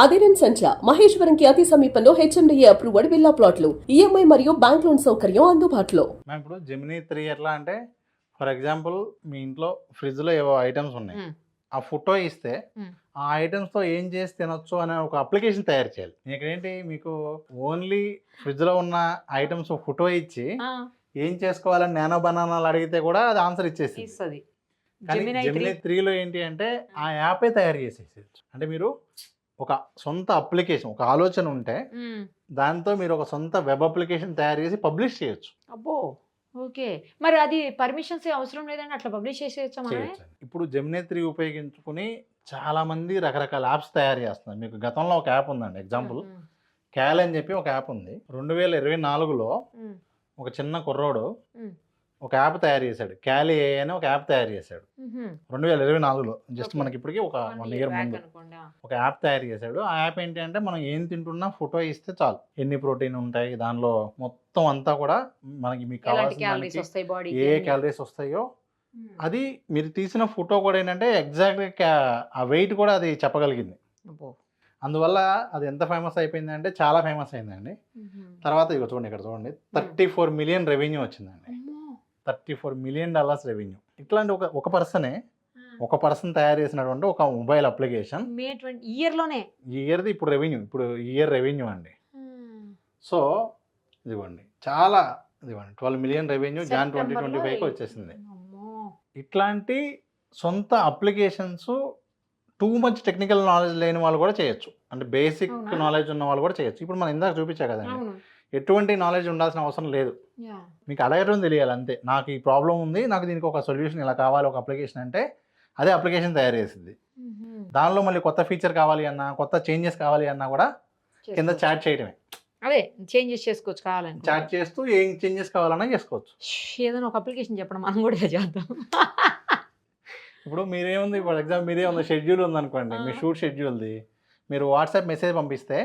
అదిరన్ సంచ మహేశ్వరంకి అతి సమీపంలో HMDA approved villa ప్లాట్లు ఈఎంఐ మరియు బ్యాంక్ లోన్ సౌకర్యం అందుబాటులో. మ్యామ్ ఇప్పుడు జెమినీ 3 ఎట్లా అంటే ఫర్ ఎగ్జాంపుల్ మీ ఇంట్లో ఫ్రిడ్జ్లో ఏవో ఐటమ్స్ ఉన్నాయి, ఆ ఫోటో ఇస్తే ఆ ఐటమ్స్తో ఏం చేసి తినొచ్చు అనే ఒక అప్లికేషన్ తయారు చేయాలి. ఇక్కడ మీకు ఓన్లీ ఫ్రిడ్జ్లో ఉన్న ఐటమ్స్ ఫోటో ఇచ్చి ఏం చేసుకోవాలని నానో బనానాలు అడిగితే కూడా అది ఆన్సర్ ఇచ్చేసి. కానీ జెమినీ 3లో ఏంటి అంటే ఆ యాపే తయారు చేసేసేయచ్చు. అంటే మీరు ఒక సొంత అప్లికేషన్, ఒక ఆలోచన ఉంటే దాంతో మీరు ఒక సొంత వెబ్ అప్లికేషన్ తయారు చేసి పబ్లిష్ చేయొచ్చు. అబ్బో, ఓకే. మరి అది పర్మిషన్స్ అవసరం లేదని అట్లా పబ్లిష్ చేసేయచ్చా? ఇప్పుడు జెమినీ 3 ఉపయోగించుకుని చాలా మంది రకరకాల యాప్స్ తయారు చేస్తున్నారు. మీకు గతంలో ఒక యాప్ ఉందండి, ఎగ్జాంపుల్ క్యాల్ అని చెప్పి ఒక యాప్ ఉంది. 2024లో ఒక చిన్న కుర్రోడు ఒక యాప్ తయారు చేశాడు, క్యాలీ ఏ అని ఒక యాప్ తయారు చేశాడు 2024లో. జస్ట్ మనకి ఇప్పటికి ఒక 1 ఇయర్ ముందు ఒక యాప్ తయారు చేశాడు. ఆ యాప్ ఏంటి అంటే మనం ఏం తింటున్నా ఫోటో ఇస్తే చాలు, ఎన్ని ప్రోటీన్ ఉంటాయి దానిలో మొత్తం అంతా కూడా మనకి మీకు కావాల్సిన ఏ క్యాలరీస్ వస్తాయో అది మీరు తీసిన ఫోటో కూడా ఏంటంటే ఎగ్జాక్ట్గా ఆ వెయిట్ కూడా అది చెప్పగలిగింది. అందువల్ల అది ఎంత ఫేమస్ అయిపోయింది అంటే చాలా ఫేమస్ అయిందండి. తర్వాత ఇక చూడండి, ఇక్కడ చూడండి, 34 మిలియన్ రెవెన్యూ వచ్చిందండి. $34 మిలియన్ రెవెన్యూ. ఇట్లాంటి ఒక పర్సనే, ఒక పర్సన్ తయారు చేసినటువంటి ఒక మొబైల్ అప్లికేషన్ ఇయర్ది ఇప్పుడు రెవెన్యూ, ఇప్పుడు ఇయర్ రెవెన్యూ అండి. సో ఇదిగోండి, చాలా ఇదిగోండి 12 మిలియన్ రెవెన్యూ జాన్ 2025కి వచ్చేసింది. ఇట్లాంటి సొంత applications too much technical knowledge లేని వాళ్ళు కూడా చేయొచ్చు, అంటే బేసిక్ నాలెడ్జ్ ఉన్న వాళ్ళు కూడా చేయొచ్చు. ఇప్పుడు మనం ఇందాక చూపించా కదండి, ఎటువంటి నాలెడ్జ్ ఉండాల్సిన అవసరం లేదు, మీకు అడగడం తెలియాలి అంతే. నాకు ఈ ప్రాబ్లం ఉంది, నాకు దీనికి ఒక సొల్యూషన్ ఇలా కావాలి, ఒక అప్లికేషన్ అంటే అదే అప్లికేషన్ తయారు చేసింది. దానిలో మళ్ళీ కొత్త ఫీచర్ కావాలి అన్నా, కొత్త చేంజెస్ కావాలి అన్నా కూడా కింద చాట్ చేయడమే, అదే చేంజెస్ చేసుకోవచ్చు, కావాలని చాట్ చేస్తూ ఏం చేంజెస్ కావాలన్నా చేసుకోవచ్చు. ఏదైనా ఒక అప్లికేషన్ చెప్పడం, మనం కూడా చేద్దాం. ఇప్పుడు మీరేముంది, ఫర్ ఎగ్జాంపుల్ మీరే ఉంది, షెడ్యూల్ ఉందనుకోండి, మీ షూట్ షెడ్యూల్ది మీరు వాట్సాప్ మెసేజ్ పంపిస్తే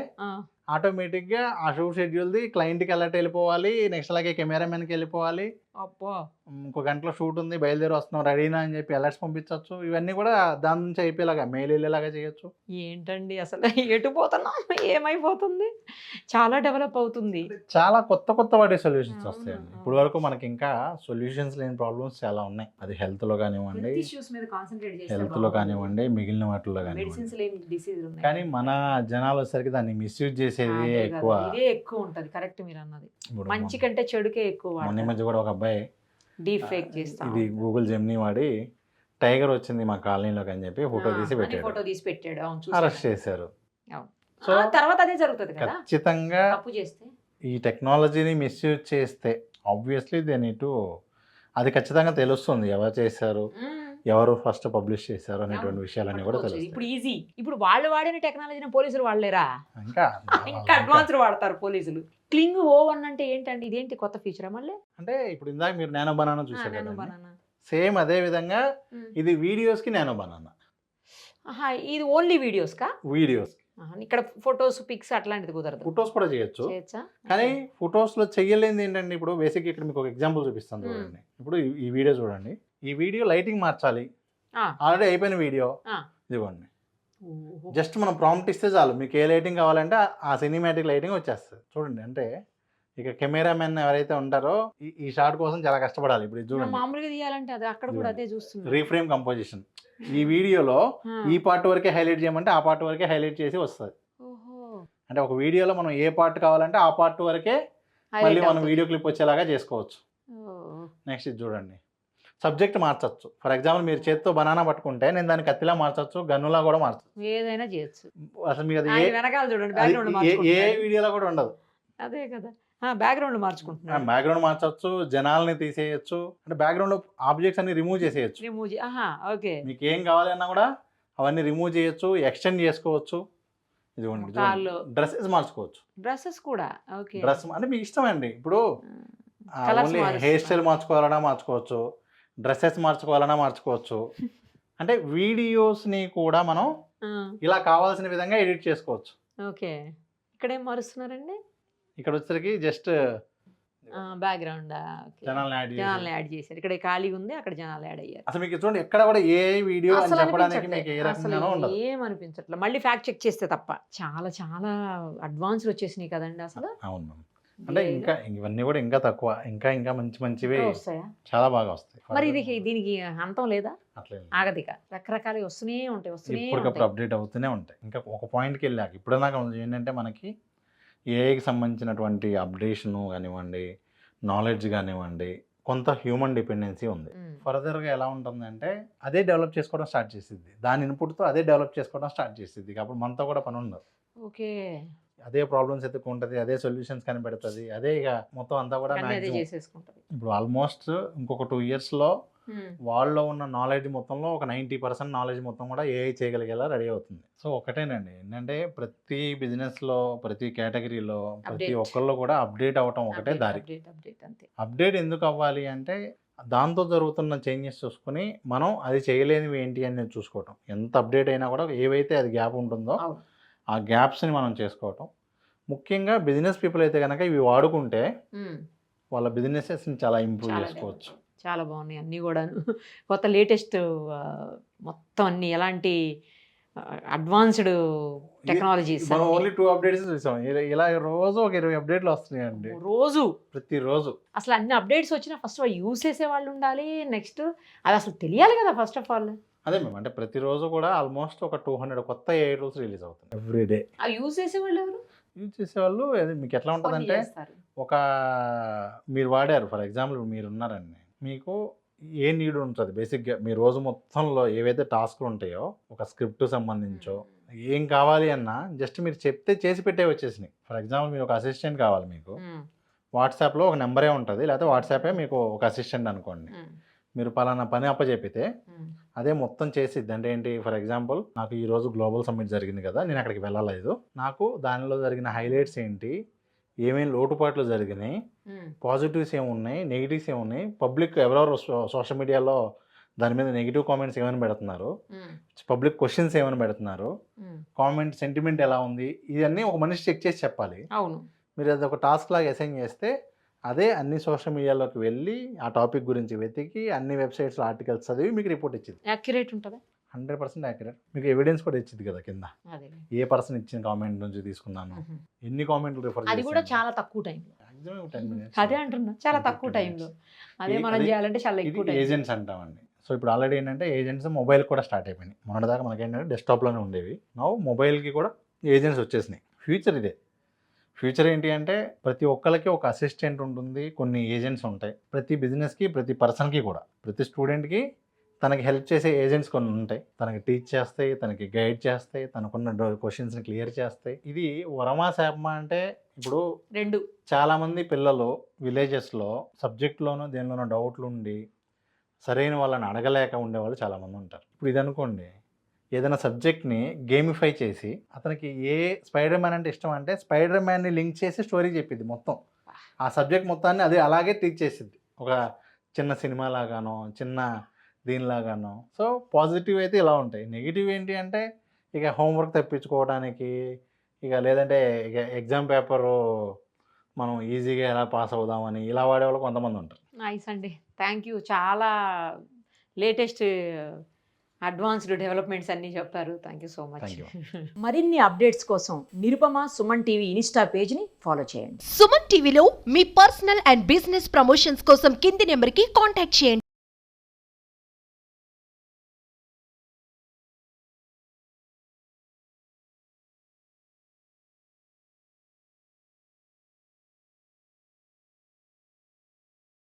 ఆటోమేటిక్గా ఆ షూట్ షెడ్యూల్ది క్లయింట్కి అలర్ట్ వెళ్ళిపోవాలి, నెక్స్ట్ అలాగే కెమెరామెన్కి వెళ్ళిపోవాలి. ఇంకో గంటలో షూట్ ఉంది, బయలుదేరి వస్తున్నాం, రెడీనా అని చెప్పి అలర్ట్స్ పంపించవచ్చు. ఇవన్నీ కూడా దాని నుంచి అయిపోయేలాగా మెయిల్ వెళ్ళేలాగా చేయొచ్చు. ఏంటండి అసలు ఎటు పోతున్నాం, ఏమైపోతుంది, చాలా డెవలప్ అవుతుంది, చాలా కొత్త కొత్త వాటి సొల్యూషన్స్ వస్తాయండి. ఇప్పుడు వరకు మనకి ఇంకా సొల్యూషన్స్ లేని ప్రాబ్లమ్స్ చాలా ఉన్నాయి. అది హెల్త్లో కానివ్వండి, మిగిలిన వాటిలో కానివ్వండి. కానీ మన జనాలు వచ్చేసరికి దాన్ని మిస్యూజ్ చేసేది ఎక్కువ ఉంటుంది. కరెక్ట్ మీరు అన్నది, మంచి కంటే చెడుకే ఎక్కువ. మొన్న మధ్య కూడా ఒక అబ్బాయి డీప్ ఫేక్ చేస్తాం, ఇది గూగుల్ జెమినీ వాడి టైగర్ వచ్చింది మా కాలనీలోకి అని చెప్పి ఫోటో తీసి పెట్టాడు, అరెస్ట్ చేశారు. సో తర్వాత అదే జరుగుతుంది కదా, ఖచ్చితంగా ఈ టెక్నాలజీని మిస్యూజ్ చేస్తే ఆబ్వియస్లీ అది ఖచ్చితంగా తెలుస్తుంది ఎవరు చేశారు, ఎవరు ఫస్ట్ పబ్లిష్ చేశారు అనేటువంటి విషయాలన్నీ కూడా తెలుస్తాయి. ఇప్పుడు ఈజీ, ఇప్పుడు వాళ్ళు వాడిన టెక్నాలజీని పోలీసులు వాడలేరా? ఇంకా అడ్వాన్స్డ్ వాడతారు పోలీసులు. క్లింగ్ O1 అంటే ఏంటండి, ఇదేంటి కొత్త ఫీచర్ మళ్ళీ? అంటే ఇప్పుడు ఇందాక మీరు నానో బనానా చూసారు, సేమ్ అదే విధంగా ఇది వీడియోస్ కి నానో బనానా. ఇది ఓన్లీ వీడియోస్ కా? వీడియోస్. ఇక్కడ ఫొటోస్, పిక్స్ అట్లాంటిది కుదరదు. ఫొటోస్ కూడా చేయొచ్చు, కానీ ఫొటోస్ లో చెయ్యలేనిది ఏంటంటే, ఇప్పుడు బేసిక్ ఇక్కడ మీకు ఒక ఎగ్జాంపుల్ చూపిస్తాను చూడండి. ఇప్పుడు ఈ వీడియో చూడండి, ఈ వీడియో లైటింగ్ మార్చాలి, ఆల్రెడీ అయిపోయిన వీడియో ఇదిగోండి, జస్ట్ మనం ప్రాంప్ట్ ఇస్తే చాలు, మీకు ఏ లైటింగ్ కావాలంటే ఆ సినిమాటిక్ లైటింగ్ వచ్చేస్తుంది. చూడండి, అంటే ఇక కెమెరామెన్ ఎవరైతే ఉంటారో ఈ షాట్ కోసం చాలా కష్టపడాలి. ఇప్పుడు చూడండి, మామూలుగా తీయాలంటే అది అక్కడ కూడా అదే చూస్తుంది. రీఫ్రేమ్ కంపోజిషన్, ఈ వీడియోలో ఈ పార్ట్ వరకే హైలైట్ చేయమంటే ఆ పార్ట్ వరకే హైలైట్ చేసి వస్తుంది. అంటే ఒక వీడియోలో మనం ఏ పార్ట్ కావాలంటే ఆ పార్ట్ వరకే మళ్ళీ మనం వీడియో క్లిప్ వచ్చేలాగా చేసుకోవచ్చు. నెక్స్ట్ ఇది చూడండి, సబ్జెక్ట్ మార్చచ్చు. ఫర్ ఎగ్జాంపుల్ మీరు చేతితో బనానా పట్టుకుంటే నేను దాన్ని కత్తిలా మార్చచ్చు, గన్నులా కూడా మార్చచ్చు, ఏదైనా చేయొచ్చు. అసలు మీకు అది ఏ వీడియోలో కూడా ఉండదు. అదే కదా, బ్యాక్గ్రౌండ్ మార్చుకుంటున్నాను, బ్యాక్గ్రౌండ్ మార్చచ్చు, జనాల్ని తీసేయచ్చు, అంటే బ్యాక్గ్రౌండ్ ఆబ్జెక్ట్స్ అన్ని రిమూవ్ చేసేయచ్చు. ఓకే, మీకు ఏం కావాలన్నా కూడా అవన్నీ రిమూవ్ చేయొచ్చు, ఎక్స్టెండ్ చేసుకోవచ్చు. ఇదిగోండి, డ్రెస్సెస్ మార్చుకోవచ్చు. డ్రెస్సెస్ కూడా ఓకే, డ్రెస్ అంటే మీ ఇష్టం అండి. ఇప్పుడు ఓన్లీ హెయిర్ స్టైల్ మార్చుకోవాలన్నా మార్చుకోవచ్చు, డ్రెస్సెస్ మార్చుకోవాలన్నా మార్చుకోవచ్చు. అంటే వీడియోస్ని కూడా మనం ఇలా కావాల్సిన విధంగా ఎడిట్ చేసుకోవచ్చు. ఓకే, ఇక్కడ ఏం మారుస్తున్నారండి? ఇక్కడ వచ్చేసరికి జస్ట్ బ్యాక్గ్రౌండ్ జనాలను యాడ్ చేసి జనాలు యాడ్ చేశారు. ఇక్కడ ఖాళీ ఉంది, అక్కడ జనాలు యాడ్ అయ్యారు. అసలు మీకు చూడండి ఎక్కడ కూడా ఏ వీడియో అని అసలు చెప్పడానికి మీకు ఏ రకంగానూ ఉండదు. ఏమనిపించట్లేదు, మళ్ళీ ఫ్యాక్ట్ చెక్ చేస్తే తప్ప. చాలా చాలా అడ్వాన్స్డ్ వచ్చేసినాయి కదండి అసలు. అవును మ్యామ్. అంటే ఇంకా ఇవన్నీ కూడా ఇంకా తక్కువ, ఇంకా ఇంకా మంచి మంచివి వస్తాయా? చాలా బాగా వస్తాయి. మరి దీనికి అంతం లేదా? అట్లే ఆగదిక రకరకాలు వస్తూనే ఉంటాయి, వస్తూనే ఇప్పటికప్పుడు ఉంటాయి. అప్డేట్ అవుతూనే ఉంటాయి. ఇంకా ఒక పాయింట్కి వెళ్ళాక ఇప్పుడు నాకు ఏంటంటే మనకి ఏఐకి సంబంధించినటువంటి అప్డేషను కానివ్వండి, నాలెడ్జ్ కానివ్వండి, కొంత హ్యూమన్ డిపెండెన్సీ ఉంది. ఫర్దర్గా ఎలా ఉంటుందంటే అదే డెవలప్ చేసుకోవడం స్టార్ట్ చేసిద్ది, దాని ఇన్పుట్తో అదే డెవలప్ చేసుకోవడం స్టార్ట్ చేసిద్ది. కాబట్టి మనతో కూడా పని ఉండదు. ఓకే, అదే ప్రాబ్లమ్స్ ఎత్తుకుంటుంది, అదే సొల్యూషన్స్ కనిపెడుతుంది, అదే ఇక మొత్తం అంతా కూడా అదే maximum. చేసేసుకుంటారు. ఇప్పుడు ఆల్మోస్ట్ ఇంకొక 2 yearsలో వాళ్ళలో ఉన్న నాలెడ్జ్ మొత్తంలో ఒక 90% నాలెడ్జ్ మొత్తం కూడా ఏఐ చేయగలిగేలా రెడీ అవుతుంది. సో ఒకటేనండి, ఏంటంటే ప్రతి బిజినెస్లో, ప్రతి కేటగిరీలో, ప్రతి Update. ఒక్కళ్ళు కూడా అప్డేట్ అవ్వటం ఒకటే దారి. అప్డేట్ అంతే. అప్డేట్ ఎందుకు అవ్వాలి అంటే దాంతో జరుగుతున్న చేంజెస్ చూసుకుని మనం అది చేయలేనివి ఏంటి అని చూసుకోవటం. ఎంత అప్డేట్ అయినా కూడా ఏవైతే అది గ్యాప్ ఉంటుందో అవును. ఆ గ్యాప్స్ని మనం చేసుకోవటం. ముఖ్యంగా బిజినెస్ పీపుల్ అయితే కనుక ఇవి వాడుకుంటే వాళ్ళ బిజినెసెస్ని చాలా ఇంప్రూవ్ చాలా చేసుకోవచ్చు. చాలా బాగున్నాయి అన్నీ కూడాను. కొత్త లేటెస్ట్ మొత్తం అన్ని ఎలాంటి అడ్వాన్స్డ్ టెక్నాలజీస్ మనం ఓన్లీ 2 అప్డేట్స్ చూసాం. ఇలా రోజు ఒక 20 అప్డేట్లు వస్తున్నాయండి రోజు. ప్రతిరోజు. అసలు అన్ని అప్డేట్స్ వచ్చినా ఫస్ట్ యూస్ చేసే వాళ్ళు ఉండాలి, నెక్స్ట్ అది అసలు తెలియాలి కదా ఫస్ట్ ఆఫ్ ఆల్. అదే మేము అంటే ప్రతిరోజు కూడా ఆల్మోస్ట్ ఒక 200 కొత్త AI రూల్స్ రిలీజ్ అవుతుంది ఎవ్రీడే. అవి యూస్ చేసే వాళ్ళు ఎవరు? యూజ్ చేసేవాళ్ళు మీకు ఎట్లా ఉంటుందంటే చేస్తారు. ఒక మీరు వాడారు ఫర్ ఎగ్జాంపుల్ మీరు ఉన్నారండి, మీకు ఏ నీడ్ ఉంటుంది బేసిక్గా మీ రోజు మొత్తంలో ఏవైతే టాస్క్లు ఉంటాయో ఒక స్క్రిప్ట్ సంబంధించో ఏం కావాలి అన్నా జస్ట్ మీరు చెప్తే చేసి పెట్టే వచ్చేసినాయి. ఫర్ ఎగ్జాంపుల్ మీరు ఒక అసిస్టెంట్ కావాలి, మీకు వాట్సాప్లో ఒక నెంబరే ఉంటుంది, లేకపోతే వాట్సాపే మీకు ఒక అసిస్టెంట్ అనుకోండి. మీరు పలానా పని అప్పచెప్పితే అదే మొత్తం చేసిద్ది. అంటే ఏంటి, ఫర్ ఎగ్జాంపుల్ నాకు ఈరోజు గ్లోబల్ సమ్మిట్ జరిగింది కదా, నేను అక్కడికి వెళ్ళలేదు, నాకు దానిలో జరిగిన హైలైట్స్ ఏంటి, ఏమేమి లోటుపాట్లు జరిగినాయి, పాజిటివ్స్ ఏమున్నాయి, నెగిటివ్స్ ఏమున్నాయి, పబ్లిక్ ఎవరెవరు సోషల్ మీడియాలో దాని మీద నెగిటివ్ కామెంట్స్ ఏమైనా పెడుతున్నారు, పబ్లిక్ క్వశ్చన్స్ ఏమైనా పెడుతున్నారు, కామెంట్ సెంటిమెంట్ ఎలా ఉంది, ఇవన్నీ ఒక మనిషి చెక్ చేసి చెప్పాలి. అవును. మీరు అది ఒక టాస్క్ లాగా అసైన్ చేస్తే అదే అన్ని సోషల్ మీడియాలోకి వెళ్ళి ఆ టాపిక్ గురించి వెతికి అన్ని వెబ్సైట్స్లో ఆర్టికల్స్ చదివి మీకు రిపోర్ట్ ఇచ్చింది. యాక్యురేట్ ఉంటుందా? 100% యాక్యురేట్. మీకు ఎవిడెన్స్ కూడా ఇచ్చింది కదా కింద, అదే ఏ పర్సన్ ఇచ్చిన కామెంట్ నుంచి తీసుకున్నాను, ఎన్ని కామెంట్లు రిఫర్ అది కూడా చాలా తక్కువ టైంలో. అదే అంటున్నా, చాలా తక్కువ టైంలో. అదే మనం చేయాలంటే చాలా ఎక్కువ టైం. ఏజెంట్స్ అంటామండి. సో ఇప్పుడు ఆల్రెడీ ఏంటంటే ఏజెంట్స్ మొబైల్ కూడా స్టార్ట్ అయిపోయినాయి. మొన్నటిదాకా మనకేంటంటే డెస్క్టాప్లోనే ఉండేవి, నౌ మొబైల్కి కూడా ఏజెంట్స్ వచ్చేసినాయి. ఫ్యూచర్ ఇదే. ఫ్యూచర్ ఏంటి అంటే ప్రతి ఒక్కరికి ఒక అసిస్టెంట్ ఉంటుంది, కొన్ని ఏజెంట్స్ ఉంటాయి. ప్రతి బిజినెస్కి, ప్రతి పర్సన్కి కూడా, ప్రతి స్టూడెంట్కి తనకి హెల్ప్ చేసే ఏజెంట్స్ కొన్ని ఉంటాయి. తనకి టీచ్ చేస్తాయి, తనకి గైడ్ చేస్తాయి, తనకున్న క్వశ్చన్స్ని క్లియర్ చేస్తాయి. ఇది వరమా శాపమా అంటే ఇప్పుడు రెండు చాలామంది పిల్లలు విలేజెస్లో సబ్జెక్ట్లోనూ దేనిలోనో డౌట్లు ఉండి సరైన వాళ్ళని అడగలేక ఉండేవాళ్ళు చాలామంది ఉంటారు. ఇప్పుడు ఇది అనుకోండి, ఏదైనా సబ్జెక్ట్ని గేమిఫై చేసి అతనికి ఏ స్పైడర్ మ్యాన్ అంటే ఇష్టం అంటే స్పైడర్ మ్యాన్ని లింక్ చేసి స్టోరీ చెప్పిద్ది, మొత్తం ఆ సబ్జెక్ట్ మొత్తాన్ని అది అలాగే టీచ్ చేసిద్ది, ఒక చిన్న సినిమా లాగానో చిన్న దీనిలాగానో. సో పాజిటివ్ అయితే ఇలా ఉంటాయి. నెగిటివ్ ఏంటి అంటే ఇక హోంవర్క్ తప్పించుకోవడానికి, ఇక లేదంటే ఇక ఎగ్జామ్ పేపరు మనం ఈజీగా ఎలా పాస్ అవుదామని ఇలా వాడేవాళ్ళు కొంతమంది ఉంటారు. నైస్ అండి, థ్యాంక్ యూ. చాలా లేటెస్ట్ అడ్వాన్స్డ్ డెవలప్మెంట్స్ అన్నీ చెప్పారు. Thank you so much. Thank you. మరిన్ని అప్డేట్స్ కోసం నిరుపమ సుమన్ టీవీ ఇన్స్టా పేజ్ని ఫాలో చేయండి. సుమన్ టీవీలో మీ పర్సనల్ అండ్ బిజినెస్ ప్రమోషన్స్ కోసం కింది నెంబర్కి కాంటాక్ట్ చేయండి.